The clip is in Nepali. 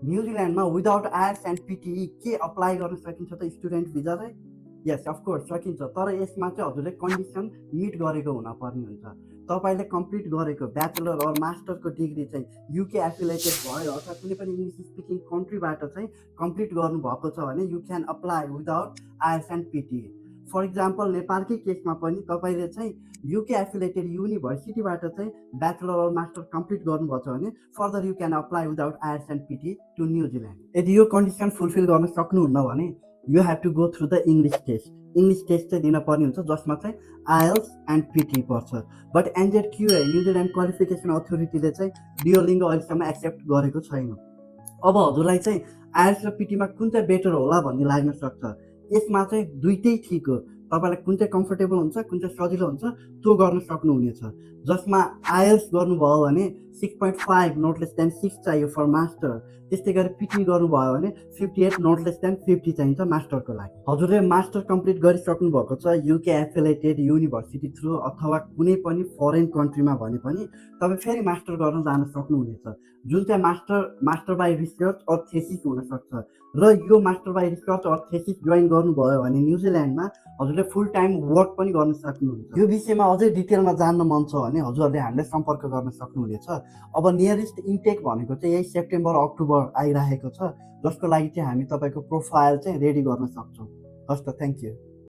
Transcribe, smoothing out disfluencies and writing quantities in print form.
न्युजिल्यान्डमा विदाउट आयर्स एन्ड पिटिई के अप्लाई गर्न सकिन्छ त स्टुडेन्ट भिजा चाहिँ? यस अफकोर्स सकिन्छ, तर यसमा चाहिँ हजुरले कन्डिसन मिट गरेको हुनपर्ने हुन्छ। तपाईँले कम्प्लिट गरेको ब्याचलर अर मास्टरको डिग्री चाहिँ युके एफिलिएटेड भयो अथवा कुनै पनि इङ्ग्लिस स्पिकिङ कन्ट्रीबाट चाहिँ कम्प्लिट गर्नुभएको छ भने you can apply without IELTS and PTE. For example नेपालकै केसमा पनि तपाईँले चाहिँ युके एफिलिएटेड युनिभर्सिटीबाट चाहिँ ब्याचलर अर मास्टर कम्प्लिट गर्नुभएको छ भने further you can apply without IELTS and PTE to New Zealand. यदि यो कन्डिसन फुलफिल गर्न सक्नुहुन्न भने you have to go through the English test. English test चाहिँ दिन पर्ने हुन्छ जसमा चाहिँ आयल्स एन्ड पिटी पर्छ। बट एनजेडक्युए न्युजिल्यान्ड क्वालिफिकेसन अथोरिटीले चाहिँ डियोलिङ्गो अहिलेसम्म एक्सेप्ट गरेको छैन। अब हजुरलाई चाहिँ आयल्स र पिटीमा कुन चाहिँ बेटर होला भन्ने लाग्न सक्छ। यसमा चाहिँ दुइटै ठिक हो, तपाईँलाई कुन चाहिँ कम्फर्टेबल हुन्छ कुन चाहिँ सजिलो हुन्छ त्यो गर्न सक्नुहुनेछ। जसमा आयल्स गर्नुभयो भने 6.5 नोट लेस देन 6 चाहियो फर मास्टर, त्यस्तै गरी पिटी गर्नुभयो भने 58 नोट लेस देन 50 चाहिन्छ मास्टरको लागि। हजुरले मास्टर कम्प्लिट गरिसक्नु भएको छ युके एफिलिएटेड युनिभर्सिटी थ्रु अथवा कुनै पनि फरेन कन्ट्रीमा भने पनि तपाईँ फेरि मास्टर गर्न जान सक्नुहुनेछ, जुन चाहिँ master by research or thesis हुनसक्छ। र यो master by research or thesis join गर्नुभयो भने न्युजिल्यान्डमा हजुरले फुल टाइम वर्क पनि गर्न सक्नुहुन्छ। यो विषयमा अझै डिटेलमा जान्न मन छ भने हजुरहरूले हामीलाई सम्पर्क गर्न सक्नुहुनेछ। अब नियरेस्ट इन्टेक भनेको चाहिँ यही सेप्टेम्बर अक्टोबर आइरहेको छ, जसको लागि चाहिँ हामी तपाईँको प्रोफाइल चाहिँ रेडी गर्न सक्छौँ। हस् त, थ्याङ्क यू।